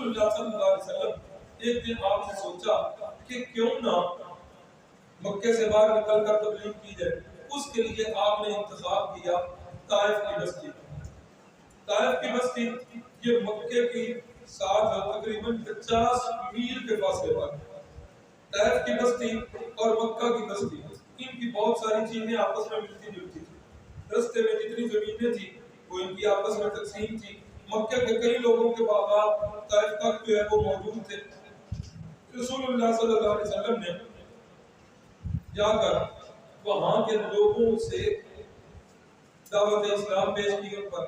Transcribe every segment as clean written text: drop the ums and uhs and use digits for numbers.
اللہ صلی اللہ علیہ وسلم ایک دن آپ نے سوچا کہ کیوں نہ مکے سے باہر نکل کر تبلیغ کی جائے. اس کے لیے آپ نے انتخاب کیا طائف کی بستی. طائف کی بستی یہ مکے کی ساتھ تقریباً 50 میل کے فاصلے پر. طائف کی بستی اور مکہ کی بستی ان کی بہت ساری چیزیں آپس میں ملتی جلتی تھی. رستے میں جتنی زمینیں تھی وہ ان کی آپس میں تقسیم تھی. مکہ کے کئی لوگوں کے باغات طائف تک جو ہے وہ موجود تھے. رسول اللہ صلی اللہ علیہ وسلم نے جا کر وہاں کے لوگوں سے دعوت اسلام پیش کی ان پر.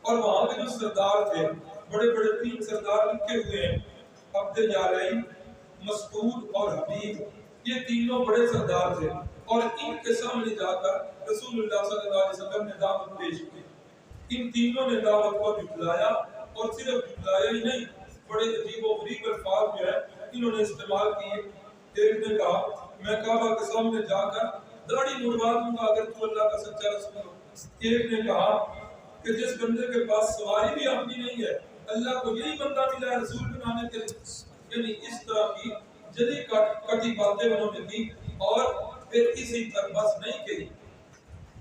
اور وہاں کے جو سردار تھے, بڑے بڑے 3 سردار لکھے ہوئے ہیں, عبد یالیل, مسعود اور حبیب, یہ تینوں بڑے سردار تھے. اور ان کے سامنے جا کر رسول اللہ صلی اللہ علیہ وسلم نے دعوت پیش کی. ان تینوں نے دعوت کو جھٹلایا, اور صرف جھٹلایا ہی نہیں, بڑے عجیب و غریب الفاظ جو ہے انہوں نے استعمال کیے. ایک نے کہا میں کعبہ کے سامنے جا کر داڑھی مڑوا دوں گا اگر تو اللہ کا سچا رسول ہو. ایک نے کہا کہ جس بندے کے پاس سواری بھی اپنی نہیں ہے, اللہ کو یہی بندہ ملا ہے رسول بنانے کے لیے. یعنی اس طرح کی جلی کٹی باتیں انہوں نے کی. اور پھر اسی پر بس نہیں کہی,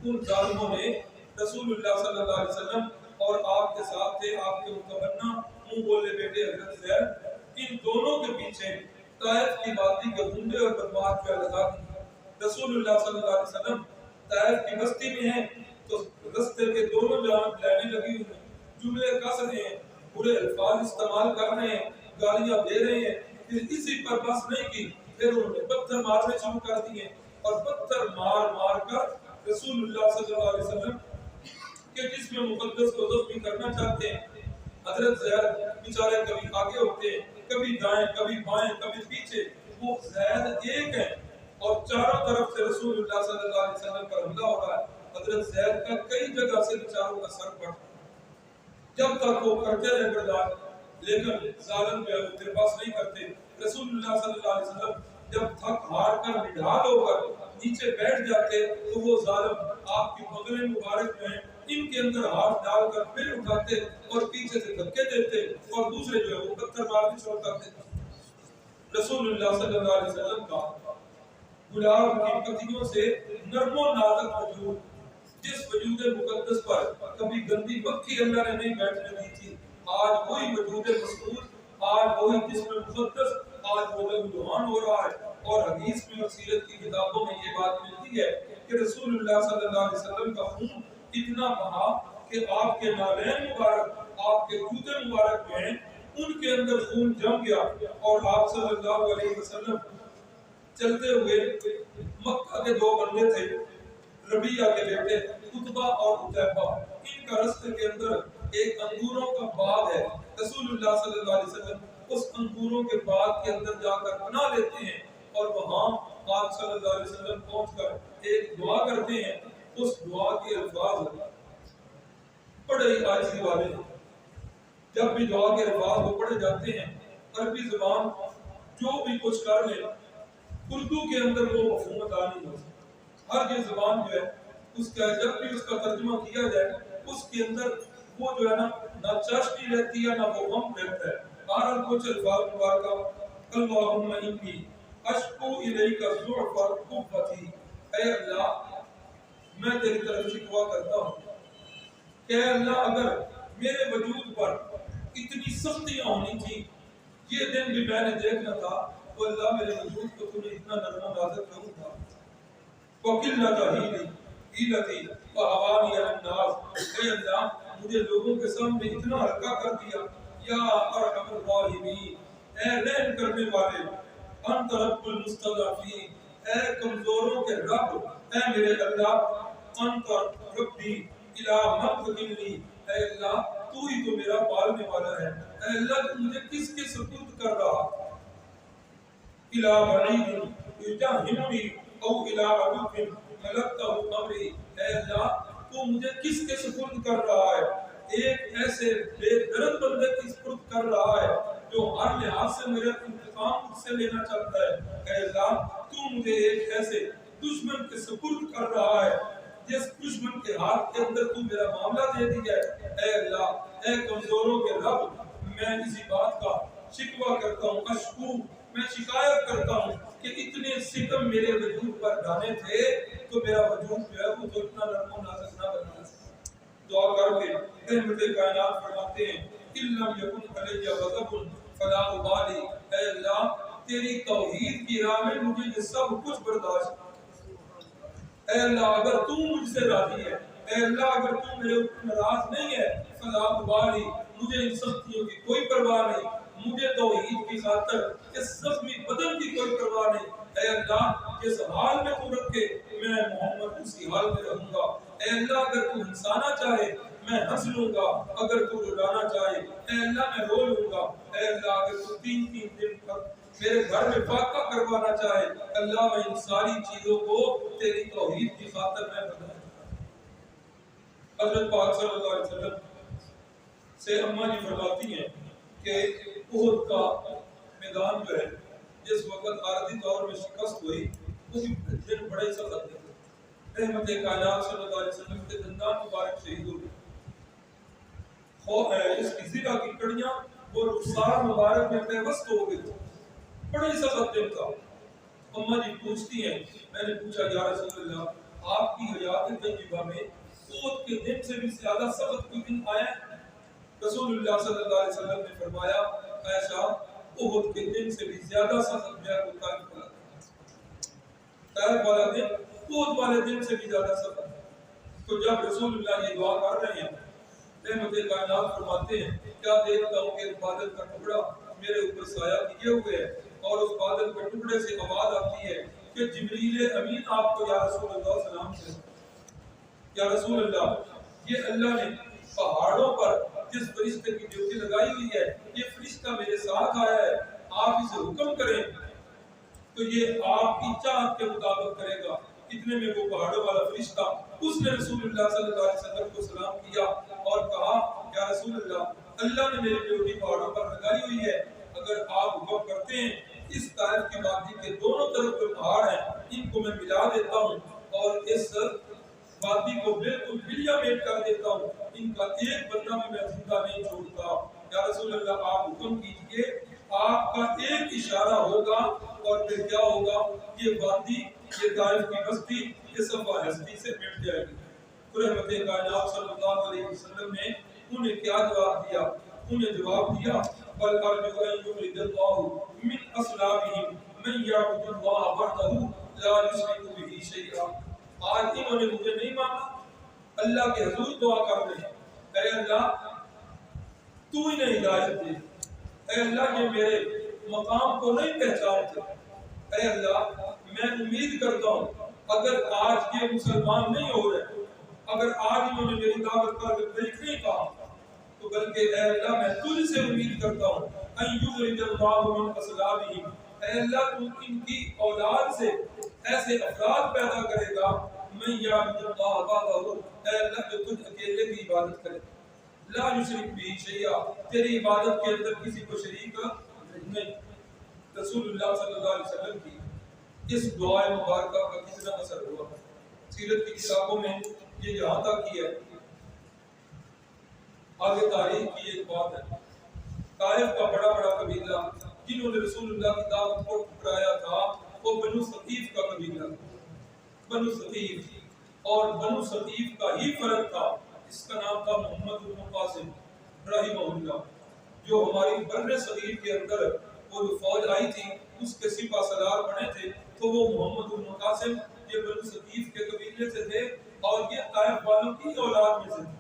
ان ظالموں نے رسول اللہ صلی اللہ علیہ وسلم اور آپ کے ساتھ تھے آپ کے متبنہ منہ بولے بیٹے حضرت زید, ان دونوں کے پیچھے طائف کی وادی کے غنڈے اور بدماش پہ لگا دی. رسول اللہ صلی اللہ علیہ وسلم طائف کی بستی میں ہیں تو رستے کے دونوں جانب لائنیں لگی ہوئی ہیں, جملے کس رہے ہیں, برے الفاظ استعمال کر رہے ہیں, گالیاں دے رہے ہیں. پھر اسی پر بس نہیں کی, پھر انہوں نے پتھر مارنے شروع کر دیے, اور پتھر مار مار کر رسول اللہ صلی اللہ علیہ وسلم کے جسم مقدس کو زخمی کرنا چاہتے ہیں. حضرت زید بیچارے کبھی آگے ہوتے ہیں, کبھی دائیں, کبھی بائیں, کبھی پیچھے. وہ زید ایک ہے اور چاروں طرف سے رسول اللہ صلی اللہ علیہ وسلم پر حملہ ہو رہا ہے. حضرت زید کا کئی جگہ سے بیچاروں کا سر پڑ, جب تک وہ کرتے رہے برداشت, لیکن ظالم جو ہے وہ تیرے پاس نہیں کرتے. رسول اللہ صلی اللہ علیہ وسلم جب تھک ہار کر نڈال ہو کر نیچے بیٹھ جاتے تو وہ ظالم آپ کی بغلیں مبارک میں ان کے اندر ہاتھ ڈال کر پھر اٹھاتے اور پیچھے سے دھکے دیتے, اور دوسرے جو ہے وہ پتھر مارنے شروع کرتے. رسول اللہ صلی اللہ علیہ وسلم کا گلاب کی پتیوں سے نرم و نازک وجود, جس وجود مقدس پر کبھی گندی مکھی اللہ نے نہیں بیٹھنے دی تھی, آج وہی وجود مسعود, آج وہی جسم مقدس, آج وہ لہوان ہو رہا ہے. اور حدیث میں اور سیرت کی کتابوں میں یہ بات ملتی ہے کہ رسول اللہ صلی اللہ علیہ وسلم کا خون اتنا بہا کہ آپ کے نالین مبارک, آپ کے جوتے مبارک میں ان کے اندر خون جم گیا. اور آپ صلی اللہ علیہ وسلم چلتے ہوئے, مکہ کے 2 بندے تھے, ربیعہ کے بیٹے عتبہ اور عتیبہ, ان کا رستے کے اندر ایک انگوروں کا باغ ہے. رسول اللہ صلی اللہ علیہ وسلم اس انگوروں کے باغ کے اندر جا کر پناہ لیتے ہیں, اور وہاں آپ صلی اللہ علیہ وسلم پہنچ کر ایک دعا کرتے ہیں. اس دعا کے الفاظ بڑے ہی عاجزی والے ہیں. جب بھی دعا کے الفاظ وہ پڑھے جاتے ہیں, عربی زبان جو بھی کچھ کر لے, اردو کے اندر وہ مفہوم ادا نہیں ہو سکتا. ہر یہ زبان جو ہے اس کا جب بھی اس کا ترجمہ کیا جائے, اس کے اندر وہ جو ہے نہ چاشنی رہتی ہے نہ وہ غم رہتا ہے. بہرحال کچھ الفاظ مبارکہ, اللہم انی اشکو الیک ضعف قوتی, اے اللہ میں تیری طرف شکوہ کرتا ہوں کہ اے اللہ اگر میرے وجود پر اتنی سختیاں ہونی تھی, یہ دن بھی میں نے دیکھنا تھا, تو اللہ میرے وجود کو تو نے اتنا نرم و نازک کروں تھا. وَقِلَّةَ ہِیلَتِی وَحَوَانِیَ النَّاسِ, اے اللہ مجھے لوگوں کے سامنے اتنا ہلکا کر دیا. یا ارحم الراحمین, اے رحم کرنے والے, انت رب المستضعفین, اے کمزوروں کے رب, اے میرے اللہ, انت ربی الہ من تکلنی, اے اللہ تو ہی تو میرا پالنے والا ہے. اے اللہ تو مجھے کس کے سپرد کر رہا, الہ بعید یجاہمنی او الہ عدو ملکتہ امری, اے اللہ تو مجھے کس کے سپرد کر رہا ہے, ایک ایسے بے درد بندے کی سپرد کر رہا ہے جو ہر لحاظ سے میرا انتقام مجھ سے لینا چاہتا ہے. اے اللہ تو مجھے ایک ایسے دشمن کے سپرد کر رہا ہے جس دشمن کے ہاتھ کے اندر تو میرا معاملہ دے دیا ہے. اے اللہ, اے کمزوروں کے رب, میں اسی بات کا شکوہ کرتا ہوں، اشکو میں شکایت کرتا ہوں کہ اتنے ستم میرے وجود پر ڈالے تھے تو میرا وجود جو ہے وہ تو اتنا نرم و نازک نہ بنا سکتا۔ دعا کر کے رحمت کائنات فرماتے ہیں اِلَّمْ يَكُنْ عَلَيَّ غَضَبٌ فَلَا أُبَالِي، اے اللہ تیری توحید کی راہ میں مجھے یہ سب کچھ برداشت۔ اے اللہ اگر تو مجھ سے راضی ہے، اے اللہ اگر تو میرے اوپر ناراض نہیں ہے، فلا ابالی، مجھے ان سختیوں کی کوئی پرواہ نہیں، مجھے توحید کی خاطر اس زخمی بدن کی کوئی پرواہ نہیں۔ اے اللہ جس حال میں تو رکھے میں محمد اسی حال میں رہوں گا۔ اے اللہ اگر تو ہنسانا چاہے میں ہنس لوں گا، اگر تو رلانا چاہے اے اللہ میں رو لوں گا۔ اے اللہ اگر تو تین دن تک میرے گھر میں فاقہ کروانا چاہے اللہ میں ان ساری چیزوں کو تیری توحید کی خاطر میں بدلا۔ حضرت پاک صلی اللہ علیہ وسلم سے اماں جی فرماتی ہیں کہ احد کا میدان جو ہے جس وقت عارضی طور میں شکست ہوئی وہ بھی دن بڑے سخت تھے۔ رحمت کائنات صلی اللہ علیہ وسلم کے دندان مبارک شہید ہوئے، اس کی زرہ کی کڑیاں وہ رخسار مبارک میں پیوست ہو گئی، بڑے سخت دن تھا۔ اماں جی پوچھتی ہیں میں نے پوچھا یا رسول اللہ آپ کی حیات طیبہ میں احد کے دن سے بھی زیادہ سخت کوئی دن آیا ہے؟ رسول اللہ صلی اللہ علیہ وسلم نے فرمایا عائشہ احد کے دن سے بھی زیادہ سخت میرا کو طائف والا طائف والا دن احد والے دن سے بھی زیادہ سخت۔ تو جب رسول اللہ یہ دعا کر رہے ہیں رحمت کائنات فرماتے ہیں کیا دیکھتا ہوں کہ بادل کا ٹکڑا میرے اوپر سایہ کیے ہوئے ہے اور اس بادل کے ٹکڑے سے آواز آتی ہے کہ جبریل امین آپ کو یا رسول اللہ سلام سے یا رسول اللہ یہ اللہ نے پہاڑوں پر جس فرشتے کی ڈیوٹی لگائی ہوئی ہے یہ فرشتہ میرے ساتھ آیا ہے، آپ اسے حکم کریں تو یہ آپ کی چاہت کے مطابق کرے گا۔ اتنے میں وہ پہاڑوں والا فرشتہ اس نے رسول اللہ صلی اللہ علیہ وسلم کو سلام کیا اور کہا یا رسول اللہ اللہ نے میری ڈیوٹی پہاڑوں پر لگائی ہوئی ہے، اگر آپ حکم کرتے ہیں اس طائف کی وادی کے دونوں طرف جو پہاڑ ہیں ان کو میں ملا دیتا ہوں اور اس وادی کو بالکل بلیا میٹ کر دیتا ہوں، ان کا ایک بندہ بھی میں زندہ نہیں چھوڑتا۔ یا رسول اللہ آپ حکم کیجئے، آپ کا ایک اشارہ ہوگا اور پھر کیا ہوگا یہ وادی یہ طائف کی بستی یہ سب ہستی سے مٹ جائے گی۔ رحمت کائنات صلی اللہ علیہ وسلم نے انہیں کیا جواب دیا؟ انہیں جواب دیا بل ارجو ان یخرج اللہ من اصلابہم من یعبد اللہ وحدہ لا یشرک بہ شیئا۔ آج انہوں نے مجھے نہیں مانا، اللہ کے حضور دعا کر رہے ہیں اے اللہ تو انہیں ہدایت دے، اے اللہ یہ میرے مقام کو نہیں پہچانتے، اے اللہ میں امید کرتا ہوں اگر آج یہ مسلمان نہیں ہو رہے، اگر آج انہوں نے میری دعوت کا طریق نہیں کہا تو بلکہ اے اللہ میں تجھ سے امید کرتا ہوں ان یخرج اللہ من اصلابہم، اے اللہ تو ان کی اولاد سے ایسے افراد پیدا کرے گا من یعبد اللہ وحدہ، اے اللہ جو تجھ اکیلے کی عبادت کرے لا یشرک بہ شیئا، تیری عبادت کے اندر کسی کو شریک نہیں۔ رسول اللہ صلی اللہ علیہ وسلم کی اس دعائے مبارکہ کا کتنا اثر ہوا؟ سیرت کی کتابوں میں یہ یہاں تک کی ہے، آگے تاریخ کی ایک بات ہے، طائف کا بڑا بڑا قبیلہ جنہوں نے رسول اللہ کی دعوت کو ٹھکرایا تھا وہ بنو ثقیف کا قبیلہ تھا۔ بنو ثقیف اور بنو ثقیف کا ہی فرق تھا، اس کا نام تھا محمد بن قاسم رحمہ اللہ، جو ہماری بر صغیر کے اندر وہ جو فوج آئی تھی اس کے سپہ سالار بنے تھے تو وہ محمد بن قاسم یہ بنو ثقیف کے قبیلے سے تھے اور یہ طائف والوں کی اولاد میں سے تھے۔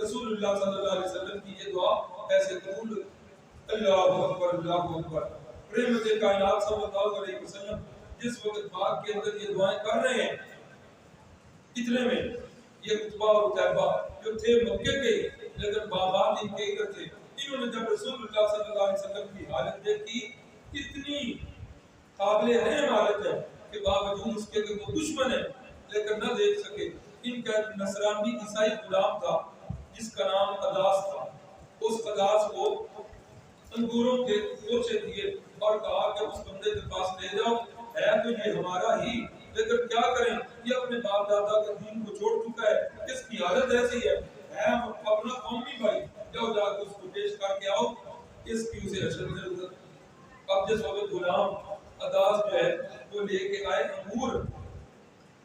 رسول اللہ صلی اللہ علیہ وسلم کی یہ دعا ایسے قبول، اللہ اکبر اللہ اکبر۔ رحمت کائنات صلی اللہ علیہ وسلم جس وقت باغ کے اندر یہ دعائیں کر رہے ہیں اتنے میں یہ عتبہ اور عتیبہ جو تھے مکے کے لیکن باغات ان کے ادھر تھے، انہوں نے جب رسول اللہ صلی اللہ علیہ وسلم کی حالت دیکھی اتنی قابل رحم حالت ہے کہ باوجود اس کے کہ وہ دشمن ہے لیکن نہ دیکھ سکے۔ ان کا نصرانی عیسائی غلام تھا جس کا نام اداس تھا، اس اداس کو انگوروں کے کوچے دیے اور کہا کہ اس بندے کے پاس لے جاؤ، ہے تو یہ ہمارا ہی لیکن کیا کریں یہ اپنے باپ دادا کے دین کو چھوڑ چکا ہے، اس کی حالت ایسی ہے اپنا قومی بھائی جاؤ جا کے اس کو پیش کر کے آؤ۔ اس کی اسے اشد ضرورت. اب جس وقت غلام عداس جو ہے وہ لے کے آئے انگور،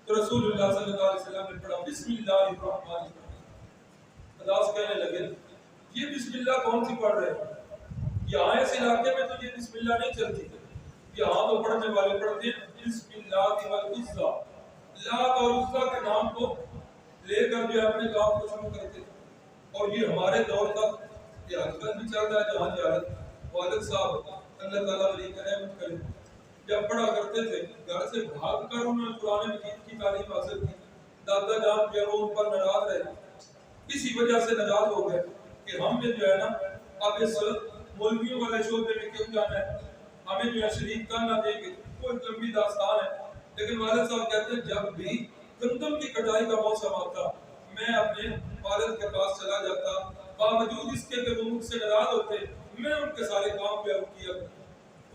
تو رسول اللہ صلی اللہ علیہ وسلم نے پڑھا بسم اللہ الرحمن الرحیم. عداس کہنے لگے یہ بسم اللہ کون سی پڑھ رہے ہیں؟ یہاں اس علاقے میں تو یہ بسم اللہ نہیں چلتی، یہاں تو پڑھنے والے پڑھتے ہیں بسم اللہ والعزہ، لات اور عزہ کے نام کو لے کر جو اپنے کام کو شروع کرتے ہیں. اور یہ ہمارے دور کا یہ آج کل بھی چل رہا ہے. جہاں جہاں والد صاحب اللہ تعالیٰ علیہ کرم کرے جب پڑھا کرتے تھے گھر سے بھاگ کر انہوں نے قرآن مجید کی تعلیم حاصل کی. دادا جان جو ہے وہ ان پر ناراض رہے، اسی وجہ سے ناراض ہو گئے کہ ہم نے جو ہے نا اب اس مولویوں والے شعبے میں کیوں جانا ہے، ہمیں جو ہے شریک کرنا دیں گے. کوئی لمبی داستان ہے، لیکن والد صاحب کہتے ہیں جب بھی گندم کی کٹائی کا موسم آتا میں اپنے والد کے پاس چلا جاتا، باوجود اس کے کہ وہ مجھ سے ناراض ہوتے میں ان کے سارے کام پہ کیا.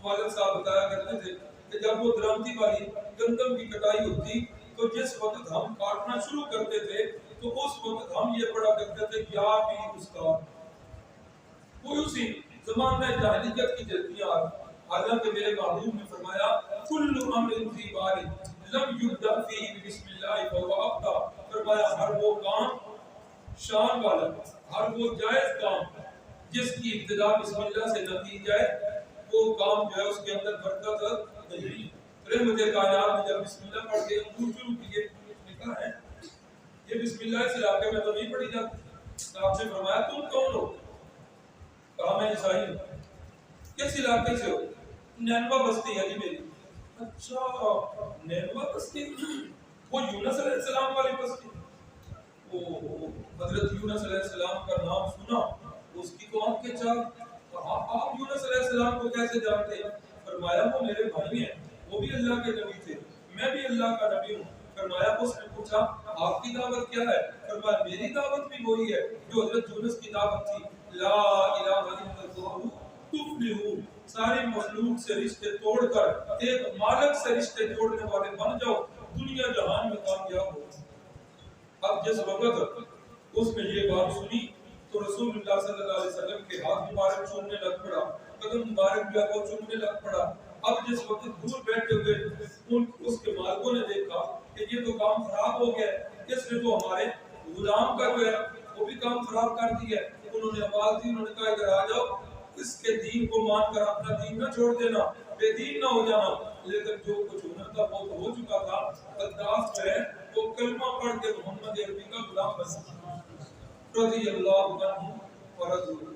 والد صاحب بتایا کرتے تھے کہ جب وہ درامتی والی گندم کی کٹائی ہوتی تو جس وقت ہم کاٹنا شروع کرتے تھے تو اس وقت ہم یہ پڑھا کرتے تھے یا بھی استاد. کوئی اسی زمانہ جاہلیت کی جلدیاں آ گئی. حالانکہ میرے محبوب نے فرمایا کل امر فی باری لم یبدأ فیہ بسم اللہ فہو ابتر. فرمایا ہر وہ کام شان والا، ہر وہ جائز کام جس کی ابتدا بسم اللہ سے نہ کی جائے وہ کام جو ہے اس کے اندر برکت نہیں. رحمت کائنات نے جب بسم اللہ پڑھ کے انگور شروع کیے لکھا ہے یہ بسم اللہ اس علاقے میں تو نہیں پڑھی جاتی. آپ نے فرمایا تم کون ہو؟ کہا میں عیسائی ہوں. کس علاقے سے ہو؟ نینوا بستی ہے جی میری. اچھا نینوا بستی، وہ یونس علیہ السلام والی بستی. حضرت یونس علیہ السلام کا نام سنا اس کی تو آنکھ کے چار. آپ یونس علیہ السلام کو کیسے جانتے ہیں؟ فرمایا وہ میرے بھائی ہیں، وہ بھی اللہ کے نبی تھے، میں بھی اللہ کا نبی ہوں. فرمایا اس نے پوچھا آپ کی دعوت کیا ہے؟ فرمایا میری دعوت بھی وہی ہے جو حضرت یونس کی دعوت تھی، لا الہ الا اللہ تفلحوا. ساری مخلوق سے رشتے توڑ کر ایک مالک سے رشتے جوڑنے والے بن جاؤ، دنیا جہان میں کامیاب ہو. اب جس وقت اس نے یہ بات سنی تو رسول اللہ صلی اللہ علیہ وسلم کے ہاتھ مبارک چومنے لگ پڑا، قدم مبارک جو ہے وہ چومنے لگ پڑا. اب جس وقت دور بیٹھے ہوئے اس کے مالکوں نے دیکھا کہ یہ تو کام خراب ہو گیا، اس نے تو ہمارے غلام کا جو ہے وہ بھی کام خراب کر دیا. انہوں نے آواز دی، انہوں نے کہا ادھر آ جاؤ، اس کے دین کو مان کر اپنا دین نہ چھوڑ دینا، بے دین نہ ہو جانا. لیکن جو کچھ ہونا تھا وہ تو ہو چکا تھا. قداس جو ہے وہ کلمہ پڑھ کے محمد عربی کا غلام بن گیا رضی اللہ عنہ ورضوہ.